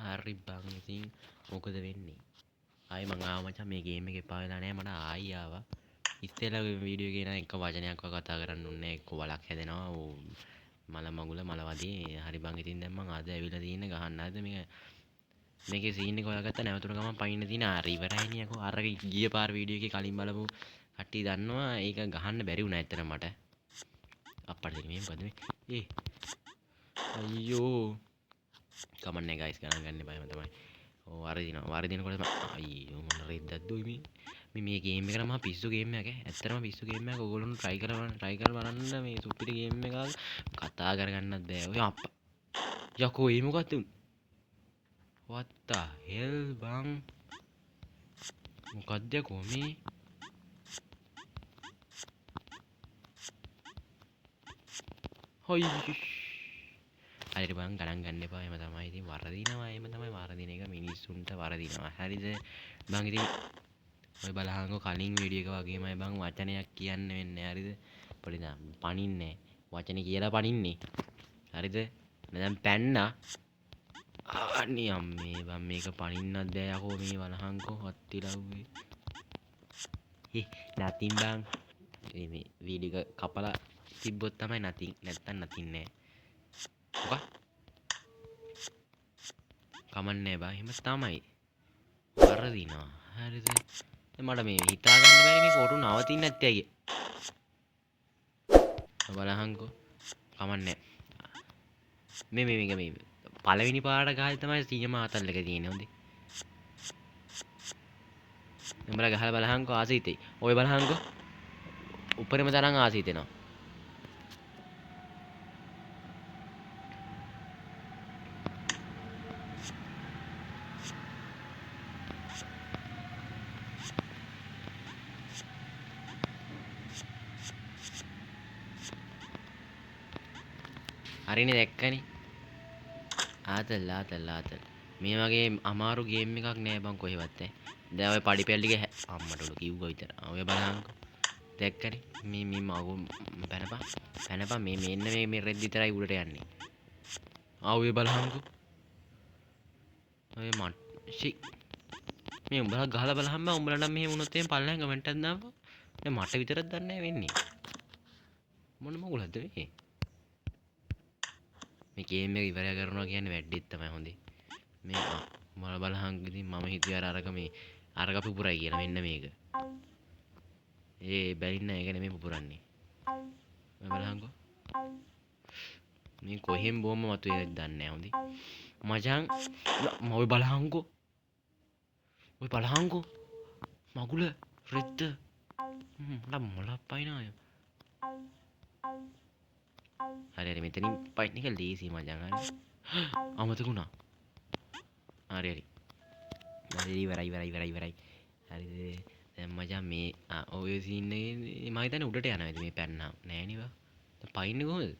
හරි බං ඉතින් මොකද වෙන්නේ? ආයි මං ආවා මචං මේ ගේම් එක එපා වෙලා නැහැ මට ආයි ආවා. ඉස්සෙල්ලා වීඩියෝ එකේ නම් එක වචනයක්වත් කතා කරන්න ඕනේ නැහැ. එක්ක වලක් හැදෙනවා. මල මගුල මලවදී හරි බං ඉතින් දැන් මං අද ඇවිල්ලා තියෙන්නේ ගහන්න. හරිද මේකේ සීන් එක හොයාගත්තා නැවතුන ගමන් පයින්න තියෙන ආර ඉවරයිනේ යකෝ. අර ගිය පාර වීඩියෝ එකේ කලින් බලපු කට්ටිය දන්නවා ඒක ගහන්න බැරි වුණා ඇත්තට මට. අප්පට දෙන්නේ මේ මොකද මේ? අයියෝ කමන්නේ ගයිස් ගණන් ගන්න එපා එහෙම තමයි. ඔව් වරදිනකොට අයියෝ මොන රෙද්දක්ද ඔය මේ ගේම් එක නම් මහා පිස්සු ගේම් එකක් ඈ. ඇත්තටම පිස්සු ගේම් එකක්. ඔයගොල්ලෝ try කරලා බලන්න මේ සුපිරි ගේම් එකක්. කතා කරගන්නත් බෑ. ඔය අප්පා යකෝ ඒ මොකක්ද උන්? what the hell බං මොකක්ද යකෝ මේ? හොයි හරියට බං ගණන් ගන්න එපා. එහෙම තමයි ඉතින් වරදිනවා. එහෙම තමයි වරදින එක මිනිස්සුන්ට වරදිනවා. හරිද? බං ඉතින් ඔය බලහංගෝ කලින් වීඩියෝ එක වගේමයි බං වචනයක් කියන්න වෙන්නේ. හරිද? පොඩි පනින්නේ. වචනේ කියලා පනින්නේ. හරිද? දැන් පැන්නා. අනේ අම්මේ බං මේක පනින්නත් බෑ යකෝ මේ බලහංගෝ හත්තිලව්වේ. නතින් බං. මේ වීඩියෝ එක කපලා තිබ්බොත් තමයි නතින්. නැත්තම් නතින් නෑ. මොකක්? කමන්නේ බං. එහෙම තමයි. වරදිනවා. හරිද? මට මේ හිතා ගන්න බැරි මේක ඔටු නවතින්නේ නැත්තේ ඇයි? බලහංකෝ. කමන්නේ. මේ පළවෙනි පාරට ගහලා තමයි සීමා අතල් එක තියෙන්නේ හොඳේ. උඹලා ගහලා බලහංකෝ ආසීතේ. ඔය බලහංකෝ. උඩරම තරම් ආසීතේනවා. හරිනේ දැක්කනේ. ආතල්. මේ වගේ අමාරු ගේම් එකක් නෑ බං කොහෙවත් ඈ. දැන් ඔය පඩි පැල්ලිගේ අම්මට උඩ කිව්වා විතර. ඔය බලහංකෝ. දැක්කනේ මේ මගු පැනපන් මේ මෙන්න මේ රෙද් විතරයි උඩට යන්නේ. ඔය බලහංකෝ. ඔය මට්ෂි මේ උඹලා ගහලා බලහම උඹලා නම් මෙහෙම වුණොත් එහෙම පල්ලෙන් කමෙන්ට් එකක් දාපන්. දැන් මට විතරක් දන්නේ නැහැ වෙන්නේ. මොන මගුලක්ද මේ? මේ ගේම් එක ඉවර කරනවා කියන්නේ වැඩිත් තමයි හොඳේ. මේ මල බලහන් ඉතින් මම හිතුවේ අරක පුපුරයි කියලා මෙන්න මේක. බැලින්න ඒක නෙමෙයි පුපුරන්නේ. ඔය බලහන්කෝ. මේ කොහෙන් බෝම්ම මතුවේද දන්නේ නැහැ හොඳේ. මචං ඔය බලහන්කෝ. මගුල රෙද්ද. මොලක් පයින්නවා. හරි මෙතනින් පයින් එක ලීසි මචං හරි. අමතක වුණා. හරි. ඉවරයි. හරිද? දැන් මචං මේ ඔය සීන් එකේ මම හිතන්නේ උඩට යනවා ඉතින් මේ පැන්නා. නෑ නේ බා. දැන් පයින්නේ කොහොමද?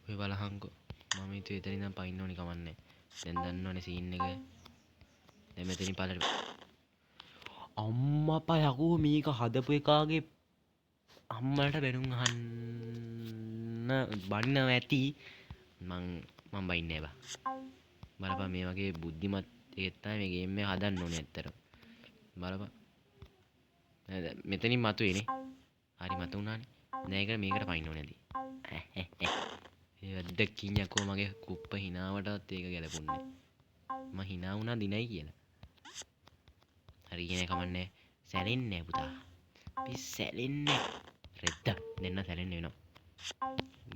ඔය බලහංකෝ. මම හිතුවේ එතන ඉඳන් පයින්න ඕනි කමන්නේ. දැන් දන්නවනේ සීන් එක. දැන් මෙතනින් පල්ලට අම්මපා යකෝ මේක හදපු එකාගේ අම්මලට බැනුම් අහන්න බනිනවා ඇති. මං බයින්නේ බා. බලපන් මේ වගේ බුද්ධිමත් එකෙක් තමයි මේ ගේම් එක හදන්න ඕනේ ඇත්තට. බලපන්. මෙතනින් මතුවේනේ. හරි මතු වුණානේ. දැන් ඒක මේකට පයින්න ඕනේ නැති. ඒ වැද්දකින් යකෝ මගේ කුප්ප හිනාවටත් ඒක ගැලපුන්නේ. මම hina වුණා දිනයි කියලා. හරි කියන්නේ කමන්නේ. සැලෙන්නේ පුතා. අපි සැලෙන්නේ. රෙද්ද දෙන්න සැලෙන්න වෙනවා.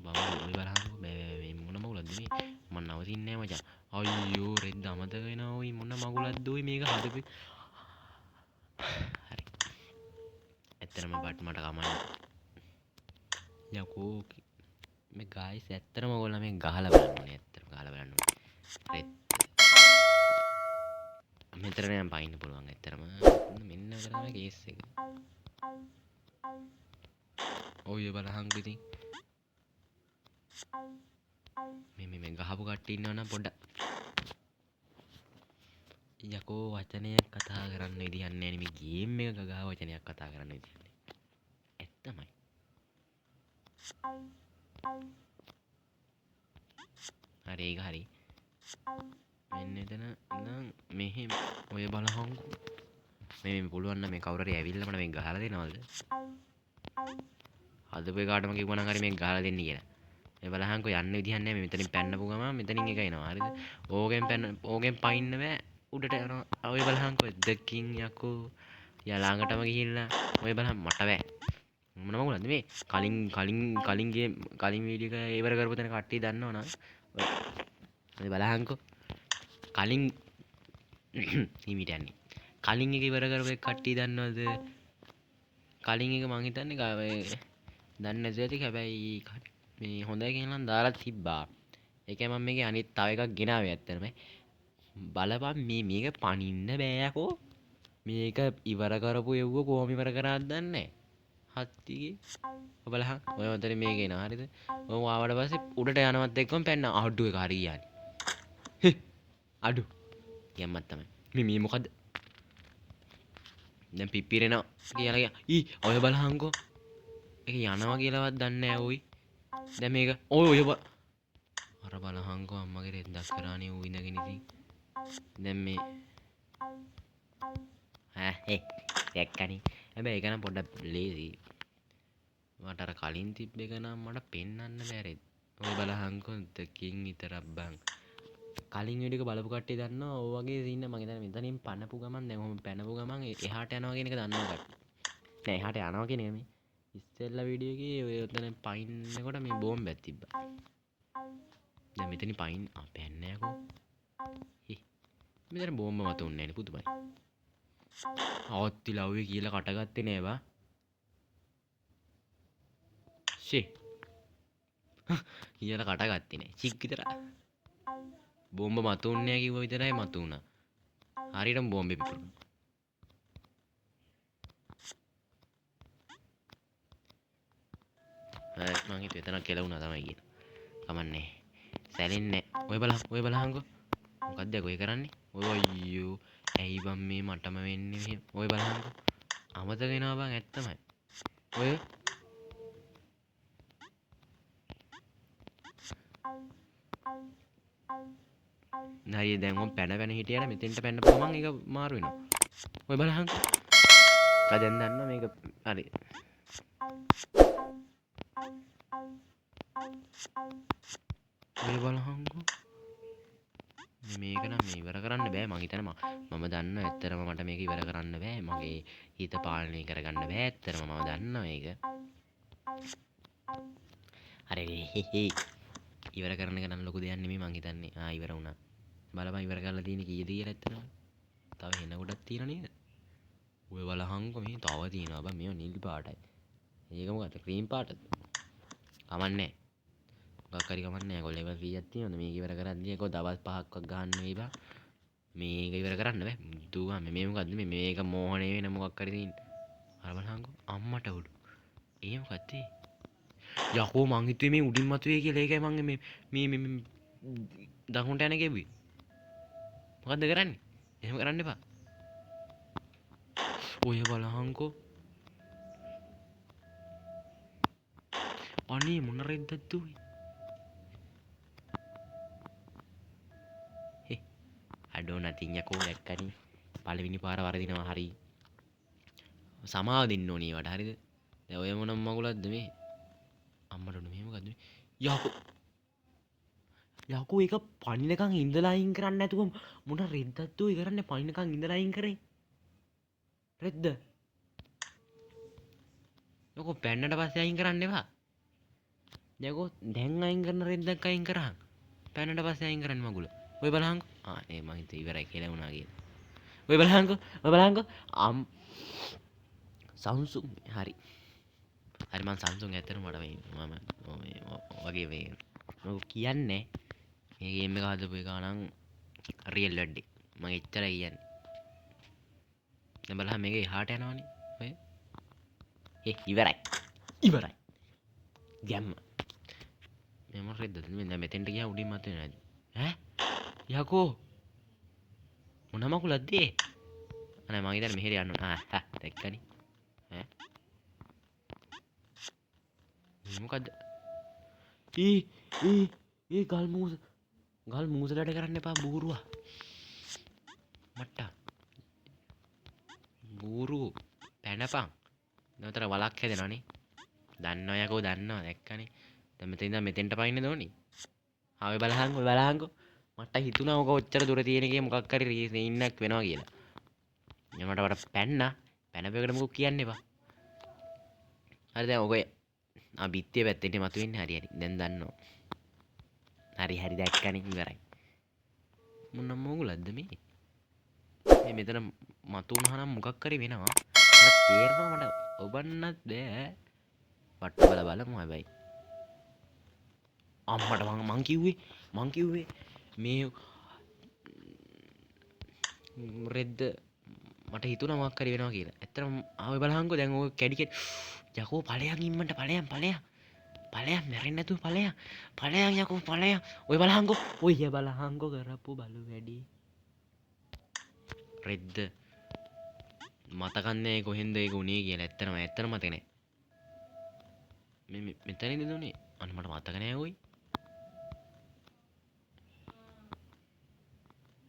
බබා ඔය බලහන් මේ මොන මගුලක්ද මේ? මම නවතින්නේ නැහැ මචං. අයියෝ රෙද්ද අමතක වෙනවා. ඔයි මොන මගුලක්ද ඔයි මේක හදපු. හරි. ඇත්තටම බට් මට කමන්නේ. යකෝ මේ ගායිස් ඇත්තටම ඔයගොල්ලෝ මේ ගහලා බලන්න ඕනේ. ඇත්තටම ගහලා බලන්න ඕනේ. රෙද්ද මෙතන නම් පයින්න පුළුවන් ඇත්තටම. මෙන්න මෙතන තමයි කේස් එක. ඔය බලහන් ඉතින්. මේ ගහපු කට්ටිය ඉන්නවනම් පොඩ්ඩක් යකෝ වචනයක් කතා කරන්න විදිහක් නැහැ නේ මේ ගේම් එක ගහ වචනයක් කතා කරන්න විදිහක් නැහැ. ඇත්තමයි. හරි ඒක හරි. මෙන්න එතන ඉඳන් මෙහෙම ඔය බලහංකෝ. මේ පුළුවන් නම් මේ කවුරු හරි ඇවිල්ලා මට මේක ගහලා දෙනවද? හදපු එකාටම කිව්වනම් හරි මේක ගහලා දෙන්න කියලා. මේ බලහංකෝ යන්න විදිහක් නැහැ. මේ මෙතනින් පැන්නපු ගමන් මෙතනින් එක එනවා. හරිද? ඕකෙන් පයින්න බෑ. උඩට යනවා. ඔය බලහංකෝ දෙකින් යකෝ. යා ළඟටම ගිහිල්ලා ඔය බලහන් මට බෑ. මොන මගුලක්ද මේ? කලින් වීඩියෝ එක ඉවර කරපු තැන කට්ටිය දන්නවනම් ඔය බලහංකෝ. කලින් හිමිට යන්නේ. කලින් එක ඉවර කරපු එක කට්ටිය දන්නවද? කලින් එක මං හිතන්නේ දන්නේ නැති ඇති. හැබැයි මේ හොඳයි කියලා නම් දාලා තිබ්බා. ඒකයි මම මේකේ අනිත් තව එකක් ගෙනාවේ ඇත්තටම. බලපන් මේක පනින්න බෑයකෝ. මේක ඉවර කරපු එව්ව කොහොම ඉවර කරාද දන්නේ නැහැ. හත්තිගේ බලහන් ඔය මතරේ මේක එනවා හරිද? ඔය ආවට පස්සේ උඩට යනවත් එක්කම පැන්න අඩු එක හරියන්නේ. අඩු යම්මත් තමයි. මේ මොකද්ද? දැන් පිපිරෙනවා කියලා ඊ ඔය බලහංකෝ. ඒක යනවා කියලාවත් දන්නේ නැහැ ඔයි. දැන් මේක ඔය අර බලහංකෝ අම්මගේ රෙද්දක් කරානේ ඌ ඉඳගෙන ඉතින්. දැන් මේ දැක්කනේ. හැබැයි ඒක නම් පොඩ්ඩක් ලේසි. මට අර කලින් තිබ්බ එක නම් මට පෙන්වන්න බැරෙත්. ඔය බලහංකෝ දෙකින් විතරක් බං. කලින් වීඩියෝ එක බලපු කට්ටිය දන්නවා ඔය වගේ සීන් එක මම හිතන්නේ මෙතනින් පනපු ගමන් දැන් ඔහොම පැනපු ගමන් එහාට යනවා කියන එක දන්නවා කට්ටිය. නෑ එහාට යනවා කියන එක නෙමෙයි. ඉස්සෙල්ලා වීඩියෝ එකේ ඔය උතන පයින්නකොට මේ බෝම්බයක් තිබ්බා. දැන් මෙතනින් පයින් පැන්නේ යකෝ. මෙතන බෝම්බ මතුන්නේ නෑනේ පුදුමයි. ආත්ති ලව්වේ කියලා කටගත්තේ නෑ බා. ෂේ. කියලා කටගත්තේ නෑ. චික් විතරයි. බෝම්බ මතුන්නේ නෑ කිව්ව විතරයි මතුණා. හරියටම බෝම්බේ පිපුරුණා. මං හිතුවේ එතන කෙලවුණා තමයි කියන. කමන්නේ. සැලෙන්නේ ඔය බලහංකෝ. මොකද්ද ඔය කරන්නේ? ඔය අයියෝ. ඇයි බම් මේ මටම වෙන්නේ මෙහෙම? ඔය බලහංකෝ. අමතක වෙනවා බං ඇත්තමයි. ඔය නයි දැන් මම පැන හිටියට මෙතෙන්ට පැන්නපු ගමන් ඒක මාරු වෙනවා. ඔය බලහංකෝ. දැන් දන්නවා මේක හරි. ඔය බලහංකෝ. මේක නම් මේ ඉවර කරන්න බෑ මං හිතනවා මම දන්නවා ඇත්තටම මට මේක ඉවර කරන්න බෑ මගේ හිත පාලනය කරගන්න බෑ ඇත්තටම මම දන්නවා මේක අර ඉවර කරන එක නම් ලොකු දෙයක් නෙමෙයි මං හිතන්නේ ඉවර වුණා බලපන් ඉවර කරලා තියෙන්නේ කීයද කියලා ඇත්තටම තව එන කොටක් තියෙන නේද ඔය බලහංකෝ මේ තව තියෙනවා බං මේව නිල් පාටයි ඒක මොකද ක්‍රීම් පාටද කමන්නේ මොකක් හරි කමන්නේ නැහැ. ලෙවල් කීයක් තියෙනවද මේක ඉවර කරද්දී ඒක දවස් 5ක්වත් ගන්න වෙයි බා. මේක ඉවර කරන්න බෑ. දුවා මේ මොකද්ද මේක මෝහණේ වෙන මොකක් හරි තියෙන. අර බලහංකෝ අම්මට උඩු. ඒ මොකද්ද? යකෝ මං හිතුවේ මේ උඩින් මතුවේ කියලා ඒකයි මං මේ දකුණට යන ගෙව්වේ. මොකද්ද කරන්නේ? එහෙම කරන්න එපා. ඔය බලහංකෝ. අනේ මොන රෙද්දක්ද උයි? අඩෝ නතින් යකෝ දැක්කනේ පළවෙනි පාර වරදිනවා හරි සමාව දෙන්න ඕනේ වට හරිද දැන් ඔය මොන මගුලක්ද මේ අම්මට උනේ මේ මොකද්ද මේ යකෝ ඒක පණිනකන් ඉඳලා අයින් කරන්න නැතුව මොන රෙද්දක්ද ඔය කරන්නේ පණිනකන් ඉඳලා අයින් කරේ රෙද්ද යකෝ පැන්නට පස්සේ අයින් කරන්න එපා යකෝ දැන් අයින් කරන රෙද්දක් අයින් කරාන් පැන්නට පස්සේ අයින් කරන්න මගුල ඔය බලහංකෝ නේ මං හිතුවේ ඉවරයි කියලා වුණා කියලා ඔය බලහංකෝ Samsung හරි මං Samsung ඇත්තටම මට මේ වගේ මේ මොකක් කියන්නේ මේ ගේම් එක හදපු එක නම් රියල් වැඩි මම එච්චරයි කියන්නේ දැන් බලහන් මේක එහාට යනවනේ ඔය ඉවරයි ගැම්ම මේ මොන රෙද්දද මේ දැන් මෙතෙන්ට ගියා උඩින් මත වෙනවා යකෝ මොන මකුලක්ද ඒ අනේ මං ඉතින් මෙහෙර යන්න ඕන දැක්කනේ මොකද්ද ගල් මූස ගල් මූසලට කරන්න එපා බූරුවා. මට්ට බූරු පැනපන්. නතර වලක් හැදෙනවනේ. දන්නවා යකෝ දන්නවා දැක්කනේ. දැන් මෙතන ඉඳන් මෙතෙන්ට පයින්න දෝනේ. ආවේ බලහන්කෝ. මට හිතුණා ඔක ඔච්චර දුර තියෙන එකේ මොකක් හරි ඉන්නක් වෙනවා කියලා. මට වට පැනපෙකට මොකක් කියන්න එපා. හරි දැන් ඔක බිත්තිය පැත්තේ මතුවෙන්නේ හරි. දැන් දන්නවා. හරි දැක්කනේ ඉවරයි. මොන මොගුලක්ද මේ? මේ මෙතන මතුවුනහනම් මොකක් හරි වෙනවා. මට තේරෙනවා මට ඔබන්නත් බෑ. පට්ට බලමු හැබැයි. අම්මට මං කිව්වේ මේ රෙද්ද මට හිතුණා මොකක් හරි වෙනවා කියලා. ඇත්තටම ආවේ බලහන්කෝ දැන් ඔය කැඩි යකෝ ඵලයන් ඉම්මන්ට ඵලයන් මැරෙන්නේ නැතුව ඵලයන් යකෝ ඵලයන්. ඔය බලහන්කෝ කරපු බලු වැඩි. රෙද්ද මතකන්නේ කොහෙන්ද ඒක උනේ කියලා. ඇත්තටම මතක නැහැ. මේ මෙතනින්ද උනේ? අන්න මට මතක නැහැ ඔයි.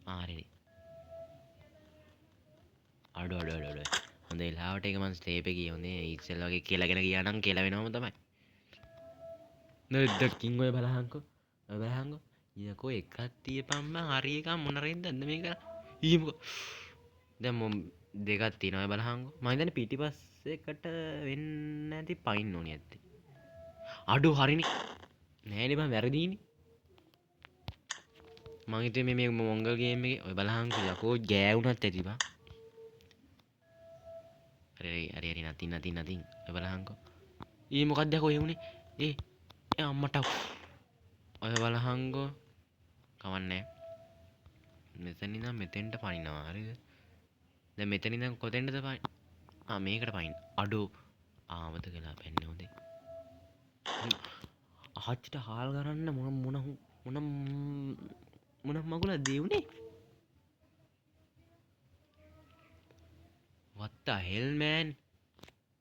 හරි. අඩ හොඳ වෙලාවට ඒක මං ස්ටේප් එකේ හොඳේ ඉස්සෙල් වගේ කියලාගෙන ගියා නම් කියලා වෙනවම තමයි. නැද්දකින් ඔය බලහන්කෝ. යකෝ එකක් තියපන් බං හරි එක මොන රෙද්දක්ද මේක? දැන් දෙකක් තියෙනවා ඔය බලහන්කෝ. මම හිතන්නේ පිටිපස්සෙකට වෙන්න නැති පයින් ඕනේ ඇත්තේ. අඩෝ හරිනේ. නෑනේ බං වැරදීනේ. මං හිතුවේ මේ මොංගල් ගේම් එකේ ඔය බලහන්කෝ යකෝ ගෑවුනත් ඇති බං. හරි නතින් ඔය බලහන්කෝ. මොකක්ද යකෝ ඒ උනේ? ඒ අම්මට ඔය බලහන්කෝ කවන්නේ. මෙතන ඉඳන් මෙතෙන්ට පනිනවා හරිද? දැන් මෙතන ඉඳන් කොතෙන්ද පනින්නේ? මේකට පනින්න. අඩෝ ආවත කියලා පැන්නේ හොඳේ. ආච්චිට හාල් ගන්න මොන මගුලක්ද ඒ උනේ? What the hell man?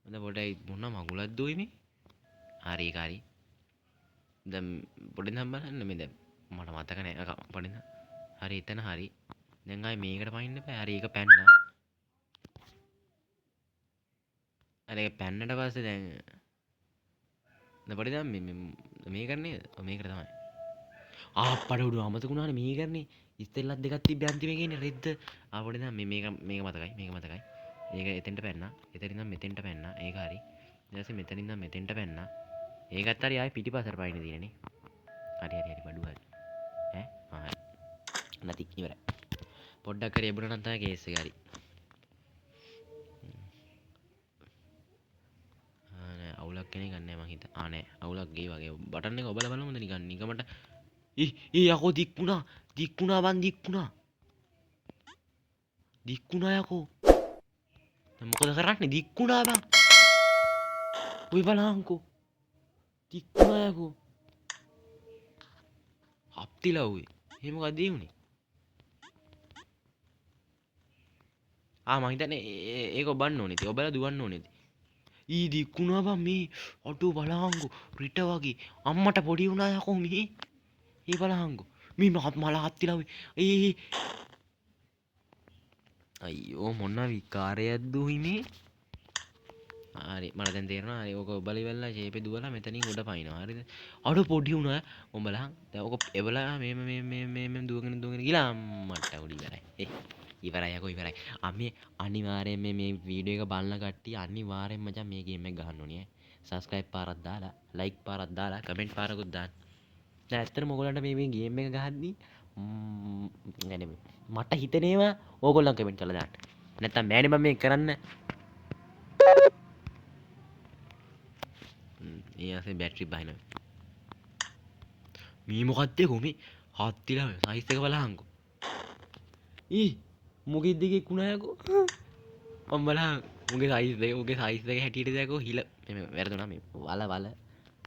මම පොඩයි මොන මගුලක්ද ඔය මේ? හරි. දැන් පොඩි නම් බලන්න මේ දැන් මට මතක නෑ පොඩි නම්. හරි එතන හරි. දැන් ආයේ මේකට පනින්න බෑ. හරි ඒක පැන්නා. අර ඒක පැන්නට පස්සේ දැන් පොඩි නම් මේ කරන්නේ මේකට තමයි. අප්පඩ උඩු අමතකුණානේ මේ කරන්නේ. ඉස්සෙල්ලත් දෙකක් තිබ්බ අන්තිමේ ගේන්නේ රෙද්ද. පොඩි නම් මේක මතකයි. ඒක එතෙන්ට පැන්නා. එතන ඉඳන් මෙතෙන්ට පැන්නා. ඒක හරි. ඊට පස්සේ මෙතන ඉඳන් මෙතෙන්ට පැන්නා. ඒකත් හරි ආයේ පිටිපස්සට පයින්න තියෙන්නේ. හරි බඩු හරි. හරි. නැති ඉවරයි. පොඩ්ඩක් හරි එබුණා නම් තමයි කේස් එක හරි. නෑ අවුලක් කෙනෙක් ගන්නෑ මං හිතා. නෑ අවුලක් ගේ වගේ. බටන් එක ඔබලා බලමුද නිකන් නිකමට. යකෝ දික්කුණා බං දික්කුණා යකෝ. දැන් මොකද කරන්නේ? දික්කුණා බං. ඔය බලහන්කෝ. දික්කුණා යකෝ. හප්තිලා උවේ. එහෙම මොකද ඒ උනේ? මං හිතන්නේ ඒක ඔබන්න ඕනේ ඉතින්. ඔබලා දුවන්න ඕනේ ඉතින්. දික්කුණා බං මේ අඩෝ බලහන්කෝ. රිට වගේ. අම්මට පොඩි වුණා යකෝ මේ. බලහන්කෝ. මේ මල හත්තිලා උවේ. අයියෝ මොන විකාරයක්ද උයි මේ. හරි මට දැන් තේරෙනවා. හරි ඕක ඔබලා ඉවරලා ෂේපේ දුවලා මෙතනින් උඩ පනිනවා. හරිද? අඩෝ පොඩි වුණා. උඹලා දැන් ඕක එවලා මේ දුවගෙන ගිහලා අම්මට උඩ ඉවරයි. ඉවරයි යකෝ ඉවරයි. මේ අනිවාර්යෙන් මේ වීඩියෝ එක බලන කට්ටිය අනිවාර්යෙන් මචං මේ ගේම් එක ගහන්න ඕනේ. සබ්ස්ක්‍රයිබ් පාරක් දාලා, ලයික් පාරක් දාලා, කමෙන්ට් පාරකුත් දාන්න. දැන් ඇත්තටම ඔයගොල්ලන්ට මේ ගේම් එක ගහද්දී මට හිතෙනවා ඕගොල්ලන් කමෙන්ට් කරලා දාන්න. නැත්තම් බෑනේ මම මේක කරන්න. ආසේ බැටරි බහිනවා. මේ මොකද්ද කොමේ? හත්තිලා සයිස් එක බලහන්කෝ. මොකෙද්ද එකේ කුණායකෝ. මම බලහන් උගේ සයිස් එක හැටියට දැකෝ හිල වැරදුනා මේ වල.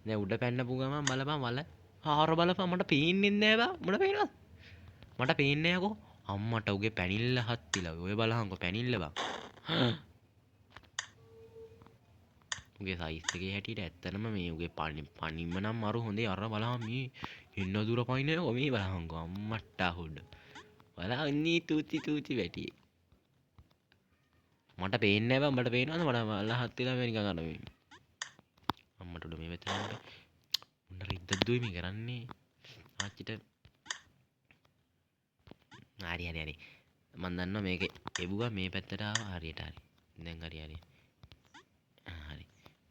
දැන් උඩ පැන්නපු ගමන් බලපන් වල. හාර බලපන් මට පේන්නේ නැහැ බා. මොන පේනවද? මට පේන්නේ යකෝ. අම්මට උගේ පැනිල්ල හත්තිලා. ඔය බලහන්කෝ පැනිල්ල බං. උගේ සයිස් එකේ හැටියට ඇත්තටම මේ උගේ පනිම්ම නම් මරු හොඳේ. අර බලහන් මේ ඉන්න දුර පයින්නේ කොමේ බලහන්කෝ අම්මට්ටා හොඩ බලා ඉන්නේ තූති වැටි මට පේන්නේ නැහැ මට පේනවද මට වලහත් වෙලා මේ නිකන් අර මේ අම්මට උඩ මේ වෙතන උන්න රිද්දද්දුයි මේ කරන්නේ ආච්චිට හරි මම දන්නවා මේක එවුවා මේ පැත්තට ආවා හරියට හරි දැන් හරි හරි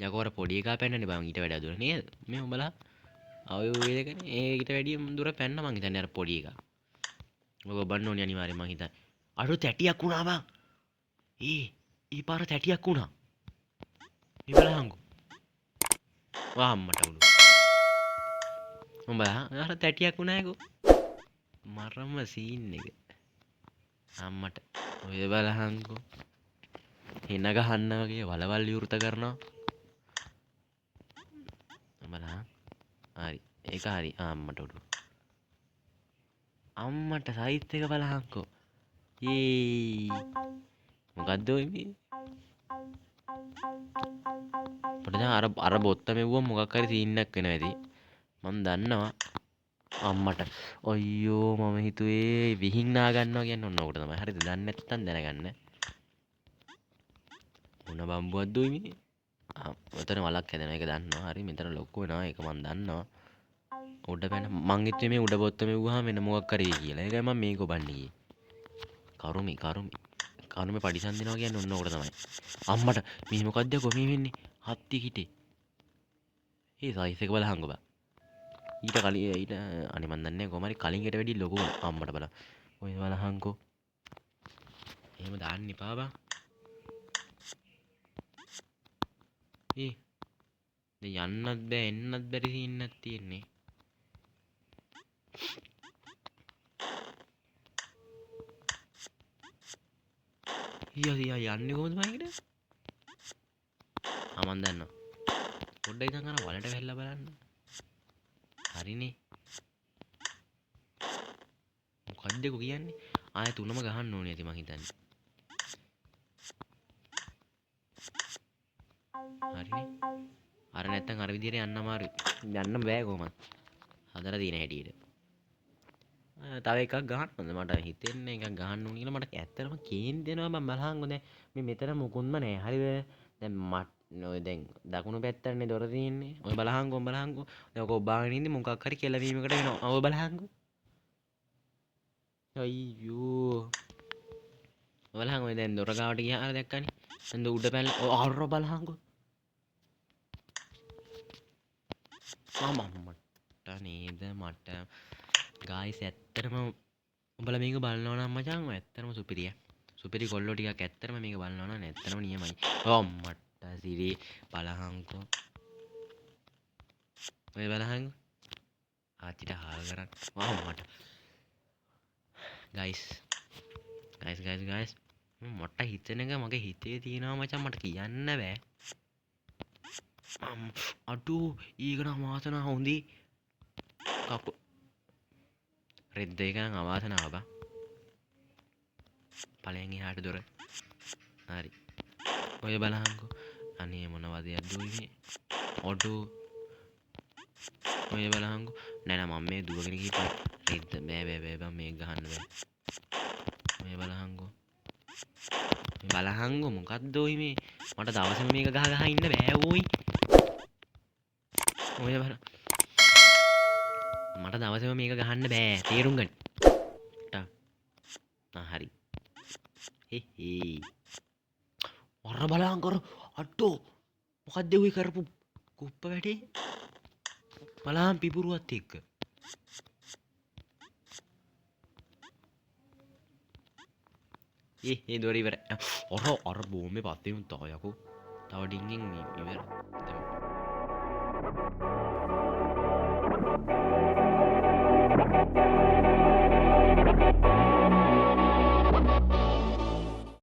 යකෝ අර පොඩි එකා පැන්නනේ බං ඊට වඩා දුර නේද මේ උඹලා ආවේ ඔය දෙකනේ ඒකට වැඩිය දුර පැන්න මං හිතන්නේ අර පොඩි එකා ඔබ බන්න ඕනේ අනිවාර්යෙන් මං හිතන්නේ අර තැටියක් වුණා බං ඊ පාර තැටියක් වුණා මේ බලහන්කෝ වා අම්මට උළු උඹලා අර තැටියක් වුණා ඒකෝ මරම සීන් එක අම්මට ඔය බලහන්කෝ එන ගහන්න වගේ වලවල් විවෘත කරනවා බලහන් හරි ඒක හරි අම්මට උඩු අම්මට සයිත් එක බලහන්කෝ මොකද්ද ඔය මේ අපිට දැන් අර බොත්ත මෙව්වම මොකක් හරි සීන් එකක් වෙනවා ඇති මම දන්නවා අම්මට අයියෝ මම හිතුවේ විහිං නා ගන්නවා කියන්නේ ඔන්න ඔකට තමයි හරිද දන්නේ නැත්තම් දැනගන්න මොන බම්බුවක්ද ඔය මේ මෙතන වලක් හැදෙනවා ඒක දන්නවා හරි මෙතන ලොකු වෙනවා ඒක මම දන්නවා උඩ පැන මං හිතුවේ මේ උඩ බොත්ත මෙව්වහම මෙන්න මොකක් හරි කියලා ඒකයි මම මේක ඔබන්නේ කරුමේ පඩිසන් දෙනවා කියන්නේ ඔන්න ඔකට තමයි අම්මට මේ මොකද්ද කොහේ වෙන්නේ හත්ති කිටේ ඒ සයිස් එක බලහංගෝ බා ඊට කලින් ඊට අනේ මන් දන්නේ කොහමරි කලින් එකට වැඩි ලොකු අම්මට බලන්න ඔය බලහංකෝ එහෙම දාන්න එපා බං දැන් යන්නත් බෑ එන්නත් බැරි සීන් එකක් තියෙන්නේ ඊයා යන්නේ කොහොමද මයිකට මන් දන්නවා පොඩ්ඩක් ඉතින් අර වලට වැල්ලා බලන්න හරිනේ මොකද්ද කියන්නේ ආයෙ තුනම ගහන්න ඕනේ ඇති මං හිතන්නේ හරිනේ අර නැත්තම් අර විදියට යන්න අමාරුයි යන්න බෑ කොහොමද හදලා තියෙන හැටියට තව එකක් ගහන්නද මට හිතෙන්නේ එකක් ගහන්න ඕනේ කියලා මට ඇත්තටම කේන් දෙනවා මම බලහංගෝ දැන් මේ මෙතන මුකුත්ම නැහැ හරිද දැන් ඔය දැන් දකුණු පැත්තටනේ දොර තියෙන්නේ ඔය බලහංගෝ දැන් ඔක ඔබාගෙන ඉන්නේ මොකක් හරි කෙලවීමකට වෙනවා ඔය බලහංගෝ අයියෝ බලහංගෝ දැන් දොර ගාවට ගියාම දැක්කනේ දැන් උඩ පැනලා අර බලහංගෝ මට නේද මට ගායිස් ඇත්තටම උඹලා මේක බලනවා නම් මචං ඇත්තටම සුපිරි කොල්ලෝ ටිකක් ඇත්තටම මේක බලනවා නම් ඇත්තටම නියමයි අම්මට සිරි බලහංකෝ ඔය බලහංකෝ ආච්චිට හාල් කරන්න අම්මට ගායිස් මට හිතෙන එක මගේ හිතේ තියෙනවා මචං මට කියන්න බෑ අඩෝ ඊකන අවාසනාව හොඳේ කකු රෙද්ද එක නම් අවාසනාව බා පළයන් එහාට දොර හරි ඔය බලහන්කෝ අනේ මොන වදයක්ද මේ ඔඩෝ ඔය බලහන්කෝ නෑ මම මේ දුවගෙන ගිහපන් රෙද්ද බෑ බං මේක ගහන්න බෑ ඔය බලහන්කෝ මොකද්ද ඔය මේ මට දවසම මේක ගහ ඉන්න බෑ ඕයි ඔය බලන්න මට දවසම මේක ගහන්න බෑ තේරුම් ගන්න හරි අර බලන් කර අට්ටෝ මොකක්ද ඔය කරපු කුප්ප වැඩේ බලහන් පිපුරුවත් එක්ක ඒ දොර ඉවර අර බෝම්බේ පත්තේ උන් තව යකෝ තව ඩිංගින් ඉවර